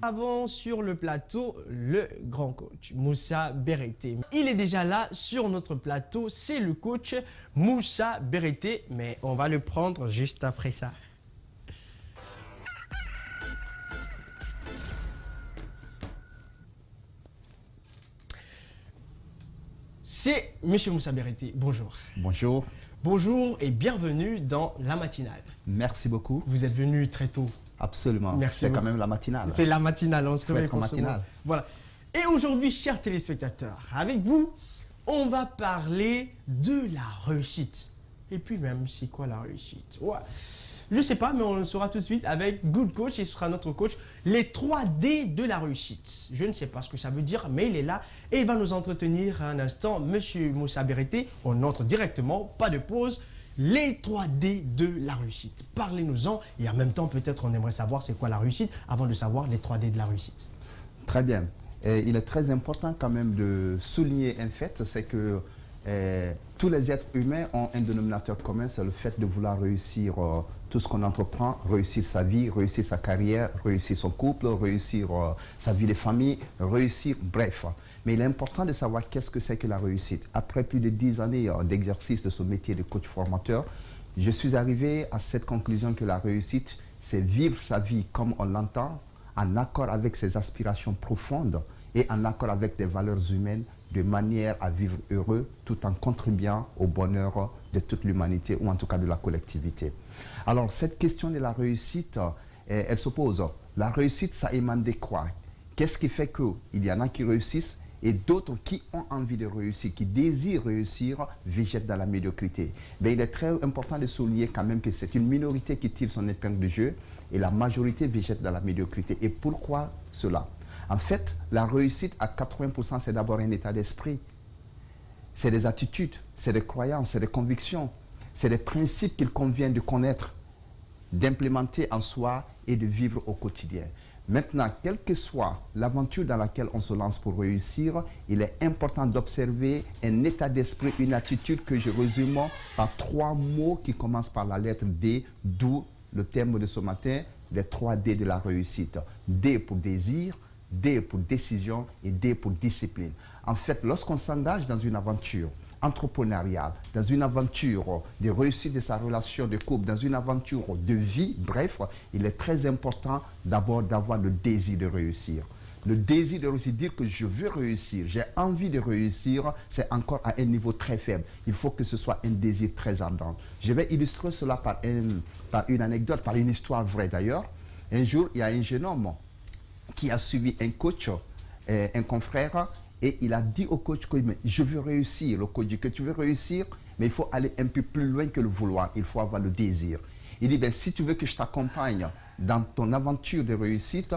Avant sur le plateau, le grand coach Moussa Berete. Il est déjà là sur notre plateau, c'est le coach Moussa Berete, mais on va le prendre juste après ça. C'est Monsieur Moussa Berete, bonjour. Bonjour. Bonjour et bienvenue dans la matinale. Merci beaucoup. Vous êtes venu très tôt. Absolument. C'est quand même la matinale. C'est la matinale, on se réveille pour matinale. Voilà. Et aujourd'hui, chers téléspectateurs, avec vous, on va parler de la réussite. Et puis même, c'est quoi la réussite? Ouais. Je sais pas, mais on le saura tout de suite avec Good Coach et ce sera notre coach. Les 3D de la réussite. Je ne sais pas ce que ça veut dire, mais il est là et il va nous entretenir un instant. Monsieur Moussa Berete, on entre directement, pas de pause. Les 3D de la réussite. Parlez-nous-en et en même temps, peut-être on aimerait savoir c'est quoi la réussite avant de savoir les 3D de la réussite. Très bien. Et il est très important quand même de souligner un fait, c'est que tous les êtres humains ont un dénominateur commun, c'est le fait de vouloir réussir tout ce qu'on entreprend, réussir sa vie, réussir sa carrière, réussir son couple, réussir sa vie de famille, réussir, bref. Mais il est important de savoir qu'est-ce que c'est que la réussite. Après plus de 10 années d'exercice de ce métier de coach formateur, je suis arrivé à cette conclusion que la réussite, c'est vivre sa vie comme on l'entend, en accord avec ses aspirations profondes et en accord avec des valeurs humaines, de manière à vivre heureux tout en contribuant au bonheur de toute l'humanité ou en tout cas de la collectivité. Alors cette question de la réussite, elle se pose. La réussite, ça émane de quoi? Qu'est-ce qui fait qu'il y en a qui réussissent et d'autres qui ont envie de réussir, qui désirent réussir, végètent dans la médiocrité? Mais il est très important de souligner quand même que c'est une minorité qui tire son épingle du jeu et la majorité végète dans la médiocrité. Et pourquoi cela? En fait, la réussite à 80%, c'est d'abord un état d'esprit. C'est des attitudes, c'est des croyances, c'est des convictions, c'est des principes qu'il convient de connaître, d'implémenter en soi et de vivre au quotidien. Maintenant, quelle que soit l'aventure dans laquelle on se lance pour réussir, il est important d'observer un état d'esprit, une attitude que je résume par 3 mots qui commencent par la lettre D, d'où le thème de ce matin, les 3 D de la réussite. D pour désir, D pour décision et D pour discipline. En fait, lorsqu'on s'engage dans une aventure entrepreneuriale, dans une aventure de réussite de sa relation de couple, dans une aventure de vie, bref, il est très important d'abord d'avoir le désir de réussir. Le désir de réussir, dire que je veux réussir, j'ai envie de réussir, c'est encore à un niveau très faible. Il faut que ce soit un désir très ardent. Je vais illustrer cela par une anecdote, par une histoire vraie d'ailleurs. Un jour, il y a un jeune homme qui a suivi un coach, un confrère, et il a dit au coach que je veux réussir. Le coach dit que tu veux réussir, mais il faut aller un peu plus loin que le vouloir, il faut avoir le désir. Il dit, si tu veux que je t'accompagne dans ton aventure de réussite,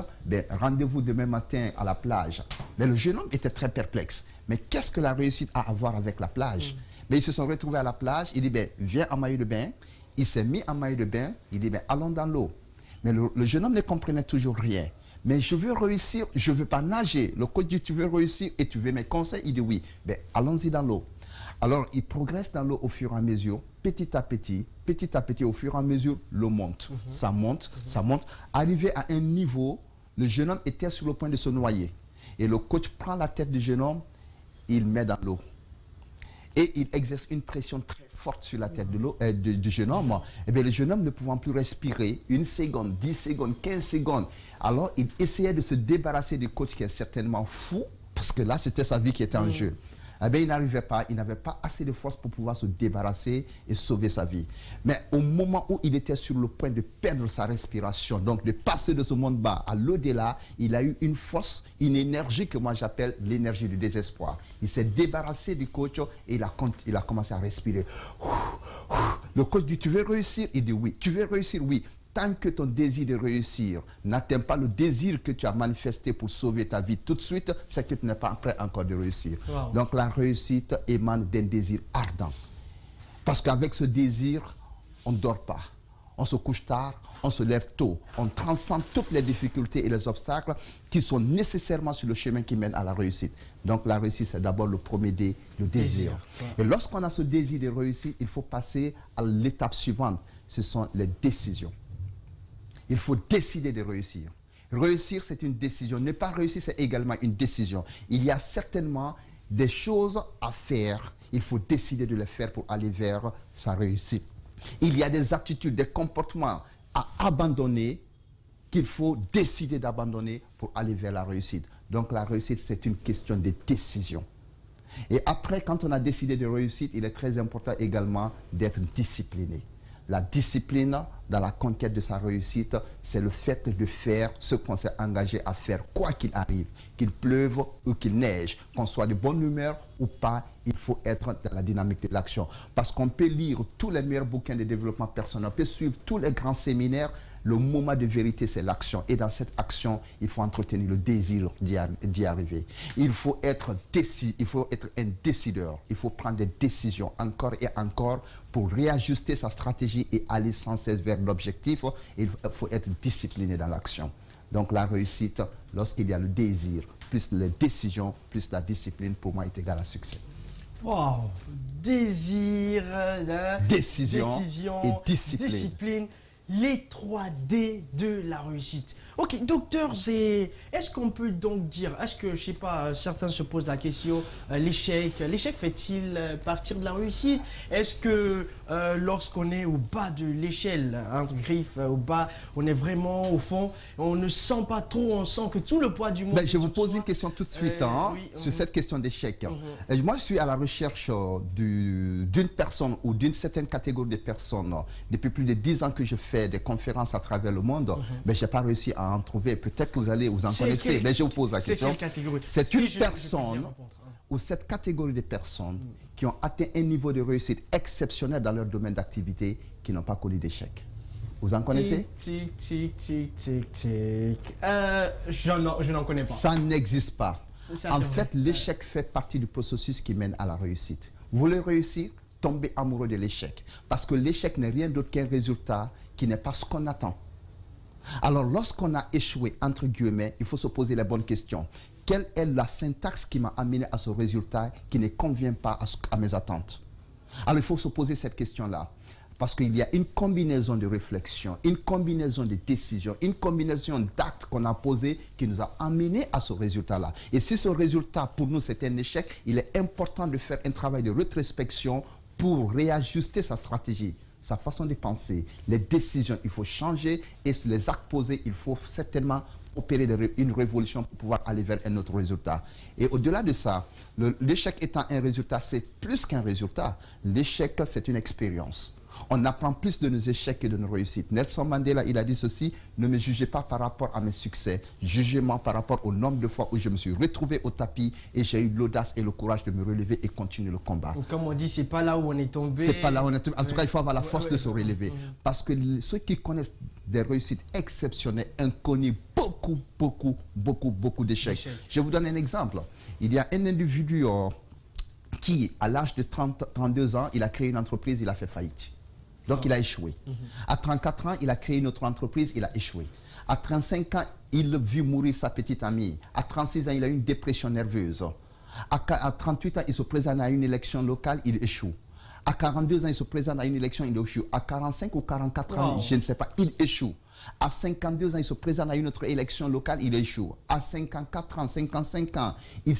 rendez-vous demain matin à la plage. Mais le jeune homme était très perplexe. Mais qu'est-ce que la réussite a à voir avec la plage? Mais ils se sont retrouvés à la plage, il dit, viens en maillot de bain. Il s'est mis en maillot de bain, il dit, allons dans l'eau. Mais le jeune homme ne comprenait toujours rien. Mais je veux réussir, je ne veux pas nager. Le coach dit, tu veux réussir et tu veux mes conseils? Il dit oui. Allons-y dans l'eau. Alors, il progresse dans l'eau au fur et à mesure, petit à petit, au fur et à mesure, l'eau monte. Ça monte, ça monte. Arrivé à un niveau, le jeune homme était sur le point de se noyer. Et le coach prend la tête du jeune homme, il met dans l'eau. Et il exerce une pression très forte sur la tête du jeune homme. Et bien, le jeune homme ne pouvant plus respirer, 1 seconde, 10 secondes, 15 secondes. Alors, il essayait de se débarrasser du coach qui est certainement fou, parce que là, c'était sa vie qui était en jeu. Eh bien, il n'arrivait pas, il n'avait pas assez de force pour pouvoir se débarrasser et sauver sa vie. Mais au moment où il était sur le point de perdre sa respiration, donc de passer de ce monde bas à l'au-delà, il a eu une force, une énergie que moi j'appelle l'énergie du désespoir. Il s'est débarrassé du coach et il a commencé à respirer. Le coach dit, tu veux réussir? Il dit oui. Tu veux réussir? Oui. Tant que ton désir de réussir n'atteint pas le désir que tu as manifesté pour sauver ta vie tout de suite, c'est que tu n'es pas prêt encore de réussir. Wow. Donc la réussite émane d'un désir ardent. Parce qu'avec ce désir, on ne dort pas. On se couche tard, on se lève tôt. On transcende toutes les difficultés et les obstacles qui sont nécessairement sur le chemin qui mène à la réussite. Donc la réussite, c'est d'abord le premier D, le désir. Ouais. Et lorsqu'on a ce désir de réussir, il faut passer à l'étape suivante. Ce sont les décisions. Il faut décider de réussir. Réussir, c'est une décision. Ne pas réussir, c'est également une décision. Il y a certainement des choses à faire. Il faut décider de les faire pour aller vers sa réussite. Il y a des attitudes, des comportements à abandonner qu'il faut décider d'abandonner pour aller vers la réussite. Donc la réussite, c'est une question de décision. Et après, quand on a décidé de réussir, il est très important également d'être discipliné. La discipline dans la conquête de sa réussite, c'est le fait de faire ce qu'on s'est engagé à faire, quoi qu'il arrive, qu'il pleuve ou qu'il neige, qu'on soit de bonne humeur ou pas, il faut être dans la dynamique de l'action. Parce qu'on peut lire tous les meilleurs bouquins de développement personnel, on peut suivre tous les grands séminaires, le moment de vérité, c'est l'action. Et dans cette action, il faut entretenir le désir d'y arriver. Il faut être un décideur. Il faut prendre des décisions encore et encore pour réajuster sa stratégie et aller sans cesse vers l'objectif. Il faut être discipliné dans l'action. Donc la réussite, lorsqu'il y a le désir, plus les décisions, plus la discipline, pour moi, est égal à succès. Wow. Désir, décision et discipline. Les 3 D de la réussite. Ok, docteur, est-ce qu'on peut donc dire, est-ce que, je sais pas, certains se posent la question, l'échec fait-il partir de la réussite? Est-ce que lorsqu'on est au bas de l'échelle, entre griffes, au bas, on est vraiment au fond, on ne sent pas trop, on sent que tout le poids du monde... Je vous pose une question tout de suite sur cette question d'échec. Moi, je suis à la recherche d'une personne ou d'une certaine catégorie de personnes. Depuis plus de 10 ans que je fais des conférences à travers le monde, mais je n'ai pas réussi à en trouver. Peut-être que vous en connaissez, mais je vous pose la question. C'est une personne ou cette catégorie de personnes qui ont atteint un niveau de réussite exceptionnel dans leur domaine d'activité, qui n'ont pas connu d'échec. Vous en connaissez? Je n'en connais pas. Ça n'existe pas. Ça, en fait, l'échec fait partie du processus qui mène à la réussite. Vous voulez réussir? Tomber amoureux de l'échec. Parce que l'échec n'est rien d'autre qu'un résultat qui n'est pas ce qu'on attend. Alors, lorsqu'on a échoué, entre guillemets, il faut se poser les bonnes questions. Quelle est la syntaxe qui m'a amené à ce résultat qui ne convient pas à mes attentes? Alors, il faut se poser cette question-là. Parce qu'il y a une combinaison de réflexions, une combinaison de décisions, une combinaison d'actes qu'on a posés qui nous a amenés à ce résultat-là. Et si ce résultat, pour nous, c'est un échec, il est important de faire un travail de rétrospection pour réajuster sa stratégie, sa façon de penser, les décisions. Il faut changer et sur les actes posés, il faut certainement opérer une révolution pour pouvoir aller vers un autre résultat. Et au-delà de ça, l'échec étant un résultat, c'est plus qu'un résultat. L'échec, c'est une expérience. On apprend plus de nos échecs que de nos réussites. Nelson Mandela, il a dit ceci: ne me jugez pas par rapport à mes succès, jugez-moi par rapport au nombre de fois où je me suis retrouvé au tapis et j'ai eu l'audace et le courage de me relever et continuer le combat. Comme on dit, c'est pas là où on est tombé. C'est pas là où on est tombé. En tout cas, il faut avoir la force de se relever. Parce que ceux qui connaissent des réussites exceptionnelles ont connu beaucoup d'échecs. Je vous donne un exemple. Il y a un individu qui, à l'âge de 32 ans, il a créé une entreprise, il a fait faillite. Donc, il a échoué. À 34 ans, il a créé une autre entreprise, il a échoué. À 35 ans, il a vu mourir sa petite amie. À 36 ans, il a eu une dépression nerveuse. À 38 ans, il se présente à une élection locale, il échoue. À 42 ans, il se présente à une élection, il échoue. À 45 ou 44 ans, je ne sais pas, il échoue. À 52 ans, il se présente à une autre élection locale, il échoue. À 54 ans, 55 ans,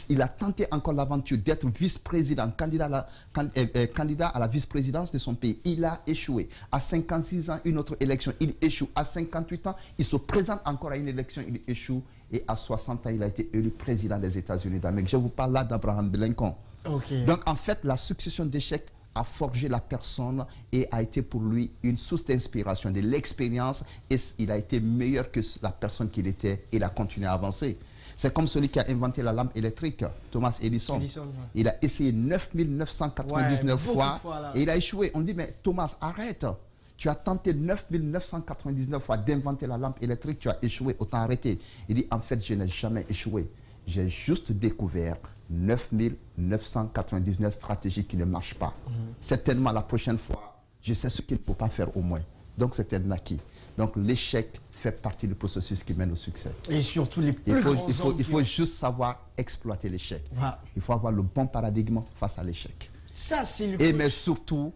il a tenté encore l'aventure d'être vice-président, candidat à la vice-présidence de son pays. Il a échoué. À 56 ans, une autre élection, il échoue. À 58 ans, il se présente encore à une élection, il échoue. Et à 60 ans, il a été élu président des États-Unis d'Amérique. Je vous parle là d'Abraham Lincoln. Donc, en fait, la succession d'échecs a forgé la personne et a été pour lui une source d'inspiration, de l'expérience, et il a été meilleur que la personne qu'il était et il a continué à avancer. C'est comme celui qui a inventé la lampe électrique, Thomas Edison. Il a essayé 9999 fois et il a échoué. On dit, mais Thomas, arrête. Tu as tenté 9999 fois d'inventer la lampe électrique, tu as échoué, autant arrêter. Il dit, en fait, je n'ai jamais échoué. J'ai juste découvert 9999 stratégies qui ne marchent pas. Certainement, la prochaine fois, je sais ce qu'il ne faut pas faire au moins. Donc, c'est un acquis. Donc, l'échec fait partie du processus qui mène au succès. Et surtout, les plus grands il faut juste savoir exploiter l'échec. Il faut avoir le bon paradigme face à l'échec. Ça, c'est le... Mais surtout,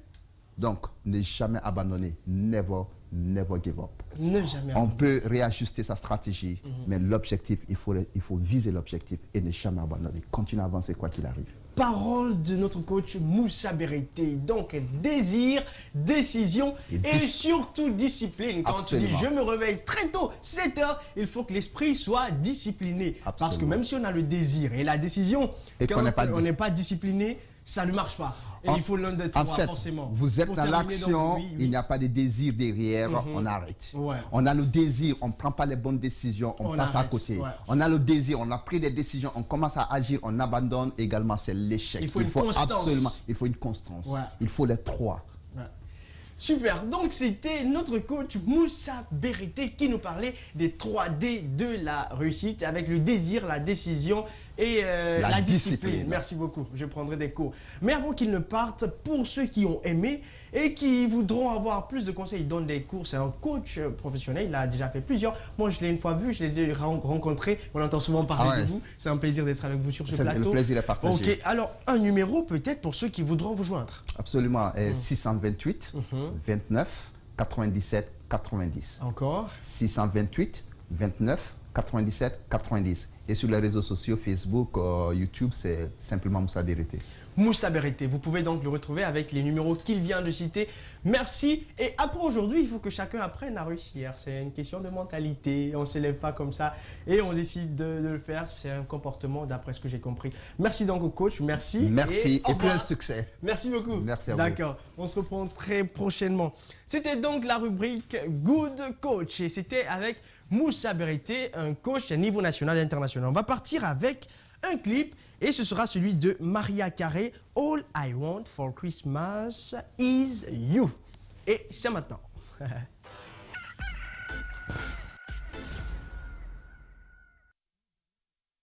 donc, ne jamais abandonner. Never never give up. Ne jamais On abandonner. peut réajuster sa stratégie, mais l'objectif, il faut viser l'objectif et ne jamais abandonner. Continuer à avancer quoi qu'il arrive. Parole de notre coach Moussa Bérété. Donc, désir, décision et surtout discipline. Quand Absolument. tu dis je me réveille très tôt, 7 heures, il faut que l'esprit soit discipliné. Parce que même si on a le désir et la décision, Et quand on n'est pas discipliné, ça ne marche pas. Et il faut l'un des trois, en fait, forcément. vous êtes Pour dans terminer, l'action, donc, oui, il n'y a pas de désir derrière, on arrête. Ouais. On a le désir, on ne prend pas les bonnes décisions, on passe arrête, à côté. ouais. On a le désir, on a pris des décisions, on commence à agir, on abandonne, également c'est l'échec. Il faut une constance. Absolument, il faut une constance. Ouais. Il faut les trois. Ouais. Super, donc c'était notre coach Moussa Bérété qui nous parlait des 3D de la réussite avec le désir, la décision et la discipline. Merci beaucoup, je prendrai des cours. Mais avant qu'il ne parte, pour ceux qui ont aimé et qui voudront avoir plus de conseils, il donne des cours, c'est un coach professionnel, il a déjà fait plusieurs. Moi je l'ai une fois vu, je l'ai rencontré, on entend souvent parler de vous. C'est un plaisir d'être avec vous sur ce plateau. Le plaisir est partagé. Ok, alors un numéro peut-être pour ceux qui voudront vous joindre. Absolument, 628 29 97 90. Encore 628 29 97 90. Et sur les réseaux sociaux, Facebook, YouTube, c'est simplement Moussa Bérété. Moussa Bérété, vous pouvez donc le retrouver avec les numéros qu'il vient de citer. Merci. Et après aujourd'hui, il faut que chacun apprenne à réussir. C'est une question de mentalité. On ne se lève pas comme ça et on décide de le faire. C'est un comportement d'après ce que j'ai compris. Merci donc au coach. Merci. Merci et plein de succès. Merci beaucoup. Merci à vous. D'accord. On se reprend très prochainement. C'était donc la rubrique Good Coach et c'était avec Moussa Bérété, un coach à niveau national et international. On va partir avec un clip et ce sera celui de Maria Carey, All I Want for Christmas is You. Et c'est maintenant.